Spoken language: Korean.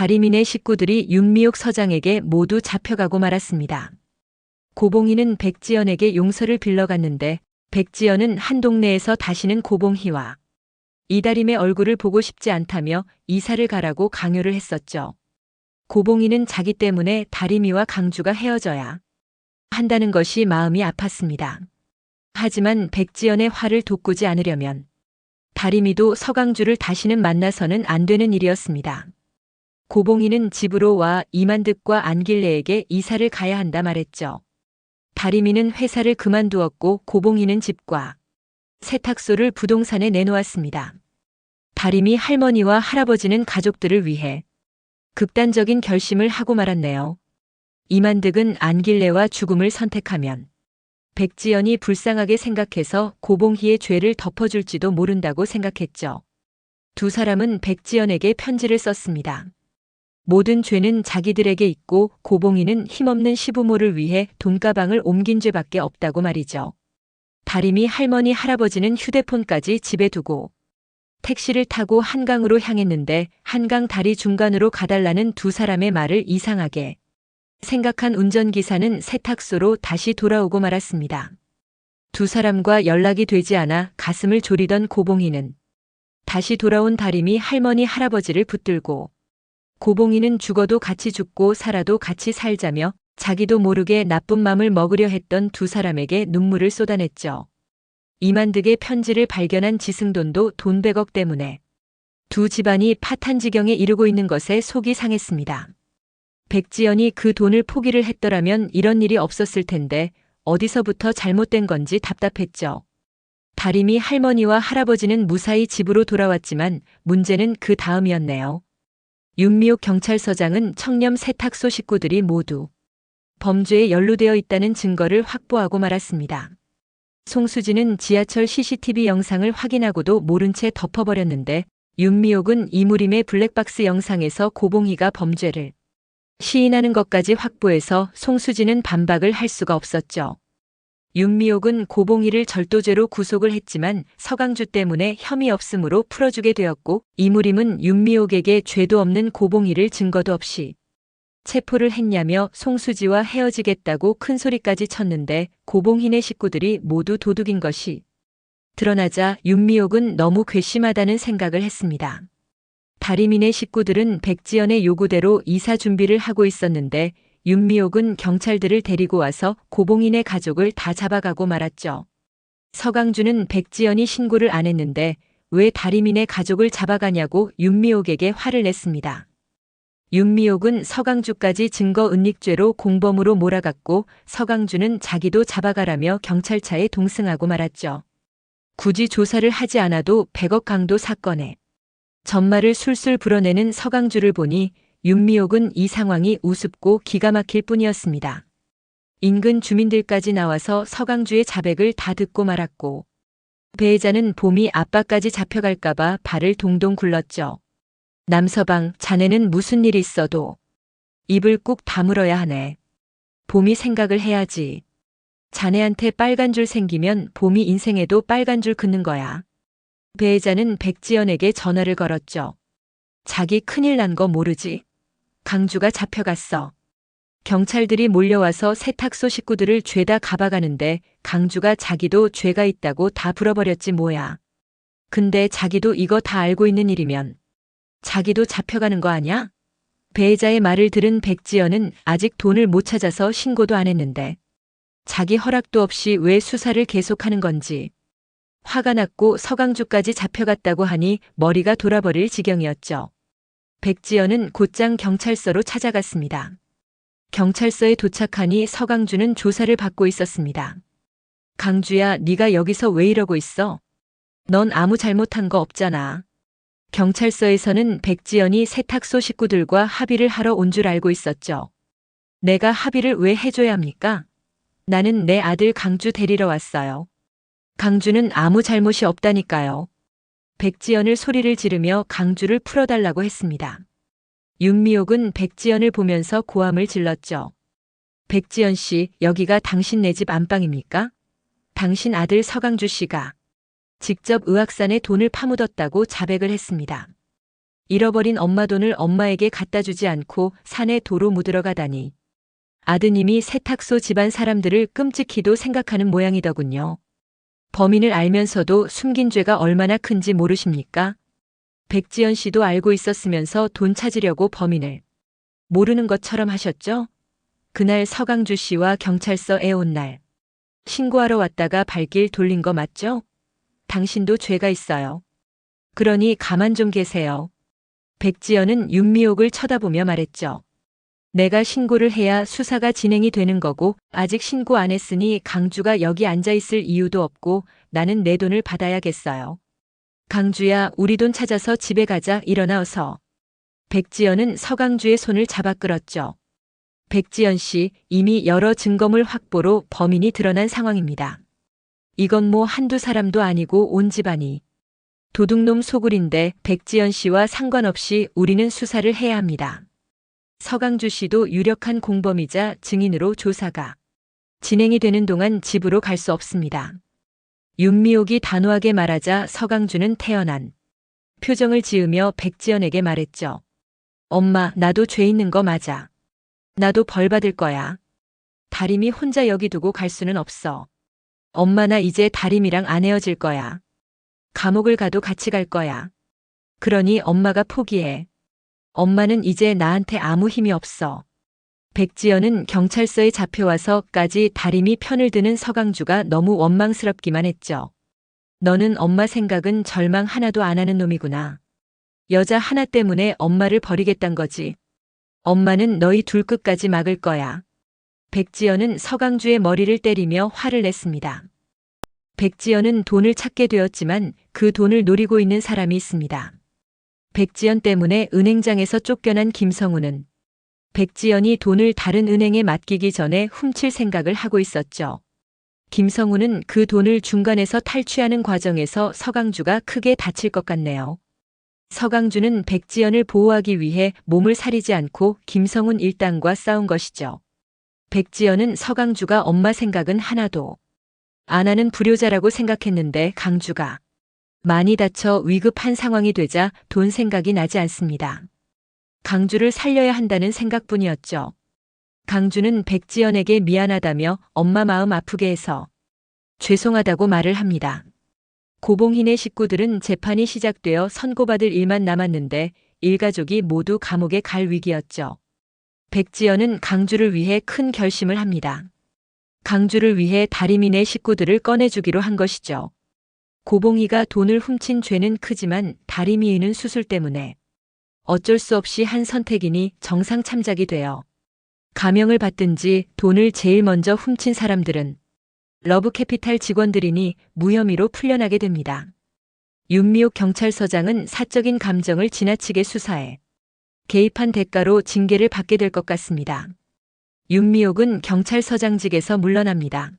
다리민의 식구들이 윤미옥 서장에게 모두 잡혀가고 말았습니다. 고봉희는 백지연에게 용서를 빌러갔는데 백지연은 한 동네에서 다시는 고봉희와 이다림의 얼굴을 보고 싶지 않다며 이사를 가라고 강요를 했었죠. 고봉희는 자기 때문에 다리미와 강주가 헤어져야 한다는 것이 마음이 아팠습니다. 하지만 백지연의 화를 돋구지 않으려면 다리미도 서강주를 다시는 만나서는 안 되는 일이었습니다. 고봉희는 집으로 와 이만득과 안길래에게 이사를 가야 한다 말했죠. 다리미는 회사를 그만두었고 고봉희는 집과 세탁소를 부동산에 내놓았습니다. 다리미 할머니와 할아버지는 가족들을 위해 극단적인 결심을 하고 말았네요. 이만득은 안길래와 죽음을 선택하면 백지연이 불쌍하게 생각해서 고봉희의 죄를 덮어줄지도 모른다고 생각했죠. 두 사람은 백지연에게 편지를 썼습니다. 모든 죄는 자기들에게 있고 고봉희는 힘없는 시부모를 위해 돈가방을 옮긴 죄밖에 없다고 말이죠. 다리미 할머니 할아버지는 휴대폰까지 집에 두고 택시를 타고 한강으로 향했는데 한강 다리 중간으로 가달라는 두 사람의 말을 이상하게 생각한 운전기사는 세탁소로 다시 돌아오고 말았습니다. 두 사람과 연락이 되지 않아 가슴을 졸이던 고봉희는 다시 돌아온 다리미 할머니 할아버지를 붙들고 고봉희는 죽어도 같이 죽고 살아도 같이 살자며 자기도 모르게 나쁜 맘을 먹으려 했던 두 사람에게 눈물을 쏟아냈죠. 이만득의 편지를 발견한 지승돈도 돈 100억 때문에 두 집안이 파탄지경에 이르고 있는 것에 속이 상했습니다. 백지연이 그 돈을 포기를 했더라면 이런 일이 없었을 텐데 어디서부터 잘못된 건지 답답했죠. 다리미 할머니와 할아버지는 무사히 집으로 돌아왔지만 문제는 그 다음이었네요. 윤미옥 경찰서장은 청렴 세탁소 식구들이 모두 범죄에 연루되어 있다는 증거를 확보하고 말았습니다. 송수진은 지하철 CCTV 영상을 확인하고도 모른 채 덮어버렸는데 윤미옥은 이무림의 블랙박스 영상에서 고봉희가 범죄를 시인하는 것까지 확보해서 송수진은 반박을 할 수가 없었죠. 윤미옥은 고봉희를 절도죄로 구속을 했지만 서강주 때문에 혐의 없음으로 풀어주게 되었고 이무림은 윤미옥에게 죄도 없는 고봉희를 증거도 없이 체포를 했냐며 송수지와 헤어지겠다고 큰소리까지 쳤는데 고봉희네 식구들이 모두 도둑인 것이 드러나자 윤미옥은 너무 괘씸하다는 생각을 했습니다. 다리민의 식구들은 백지연의 요구대로 이사 준비를 하고 있었는데 윤미옥은 경찰들을 데리고 와서 고봉희네 가족을 다 잡아가고 말았죠. 서강주는 백지연이 신고를 안 했는데 왜 다리민의 가족을 잡아가냐고 윤미옥에게 화를 냈습니다. 윤미옥은 서강주까지 증거 은닉죄로 공범으로 몰아갔고 서강주는 자기도 잡아가라며 경찰차에 동승하고 말았죠. 굳이 조사를 하지 않아도 100억 강도 사건에 전말을 술술 불어내는 서강주를 보니 윤미옥은 이 상황이 우습고 기가 막힐 뿐이었습니다. 인근 주민들까지 나와서 서강주의 자백을 다 듣고 말았고 배혜자는 봄이 아빠까지 잡혀갈까봐 발을 동동 굴렀죠. 남서방, 자네는 무슨 일 있어도 입을 꾹 다물어야 하네. 봄이 생각을 해야지. 자네한테 빨간 줄 생기면 봄이 인생에도 빨간 줄 긋는 거야. 배혜자는 백지연에게 전화를 걸었죠. 자기 큰일 난 거 모르지? 강주가 잡혀갔어. 경찰들이 몰려와서 세탁소 식구들을 죄다 가봐가는데 강주가 자기도 죄가 있다고 다 불어버렸지 뭐야. 근데 자기도 이거 다 알고 있는 일이면 자기도 잡혀가는 거 아냐? 배혜자의 말을 들은 백지연은 아직 돈을 못 찾아서 신고도 안 했는데 자기 허락도 없이 왜 수사를 계속하는 건지 화가 났고 서강주까지 잡혀갔다고 하니 머리가 돌아버릴 지경이었죠. 백지연은 곧장 경찰서로 찾아갔습니다. 경찰서에 도착하니 서강주는 조사를 받고 있었습니다. 강주야, 네가 여기서 왜 이러고 있어? 넌 아무 잘못한 거 없잖아. 경찰서에서는 백지연이 세탁소 식구들과 합의를 하러 온 줄 알고 있었죠. 내가 합의를 왜 해줘야 합니까? 나는 내 아들 강주 데리러 왔어요. 강주는 아무 잘못이 없다니까요. 백지연을 소리를 지르며 강주를 풀어달라고 했습니다. 윤미옥은 백지연을 보면서 고함을 질렀죠. 백지연 씨, 여기가 당신 네 집 안방입니까? 당신 아들 서강주 씨가 직접 의학산에 돈을 파묻었다고 자백을 했습니다. 잃어버린 엄마 돈을 엄마에게 갖다 주지 않고 산에 도로 묻으러 가다니. 아드님이 세탁소 집안 사람들을 끔찍히도 생각하는 모양이더군요. 범인을 알면서도 숨긴 죄가 얼마나 큰지 모르십니까? 백지연 씨도 알고 있었으면서 돈 찾으려고 범인을 모르는 것처럼 하셨죠? 그날 서강주 씨와 경찰서에 온 날. 신고하러 왔다가 발길 돌린 거 맞죠? 당신도 죄가 있어요. 그러니 가만 좀 계세요. 백지연은 윤미옥을 쳐다보며 말했죠. 내가 신고를 해야 수사가 진행이 되는 거고 아직 신고 안 했으니 강주가 여기 앉아 있을 이유도 없고 나는 내 돈을 받아야겠어요. 강주야, 우리 돈 찾아서 집에 가자. 일어나 어서. 백지연은 서강주의 손을 잡아 끌었죠. 백지연 씨, 이미 여러 증거물 확보로 범인이 드러난 상황입니다. 이건 뭐 한두 사람도 아니고 온 집안이 도둑놈 소굴인데 백지연 씨와 상관없이 우리는 수사를 해야 합니다. 서강주 씨도 유력한 공범이자 증인으로 조사가 진행이 되는 동안 집으로 갈 수 없습니다. 윤미옥이 단호하게 말하자 서강주는 태연한 표정을 지으며 백지연에게 말했죠. 엄마, 나도 죄 있는 거 맞아. 나도 벌 받을 거야. 다림이 혼자 여기 두고 갈 수는 없어. 엄마, 나 이제 다림이랑 안 헤어질 거야. 감옥을 가도 같이 갈 거야. 그러니 엄마가 포기해. 엄마는 이제 나한테 아무 힘이 없어. 백지연은 경찰서에 잡혀와서까지 다림이 편을 드는 서강주가 너무 원망스럽기만 했죠. 너는 엄마 생각은 절망 하나도 안 하는 놈이구나. 여자 하나 때문에 엄마를 버리겠단 거지. 엄마는 너희 둘 끝까지 막을 거야. 백지연은 서강주의 머리를 때리며 화를 냈습니다. 백지연은 돈을 찾게 되었지만 그 돈을 노리고 있는 사람이 있습니다. 백지연 때문에 은행장에서 쫓겨난 김성우는 백지연이 돈을 다른 은행에 맡기기 전에 훔칠 생각을 하고 있었죠. 김성우는 그 돈을 중간에서 탈취하는 과정에서 서강주가 크게 다칠 것 같네요. 서강주는 백지연을 보호하기 위해 몸을 사리지 않고 김성훈 일당과 싸운 것이죠. 백지연은 서강주가 엄마 생각은 하나도 안 하는 불효자라고 생각했는데 강주가 많이 다쳐 위급한 상황이 되자 돈 생각이 나지 않습니다. 강주를 살려야 한다는 생각뿐이었죠. 강주는 백지연에게 미안하다며 엄마 마음 아프게 해서 죄송하다고 말을 합니다. 고봉희네 식구들은 재판이 시작되어 선고받을 일만 남았는데 일가족이 모두 감옥에 갈 위기였죠. 백지연은 강주를 위해 큰 결심을 합니다. 강주를 위해 다림이네 식구들을 꺼내주기로 한 것이죠. 고봉희가 돈을 훔친 죄는 크지만 다림이는 수술 때문에 어쩔 수 없이 한 선택이니 정상 참작이 되어 감형을 받든지 돈을 제일 먼저 훔친 사람들은 러브캐피탈 직원들이니 무혐의로 풀려나게 됩니다. 윤미옥 경찰서장은 사적인 감정을 지나치게 수사해 개입한 대가로 징계를 받게 될 것 같습니다. 윤미옥은 경찰서장직에서 물러납니다.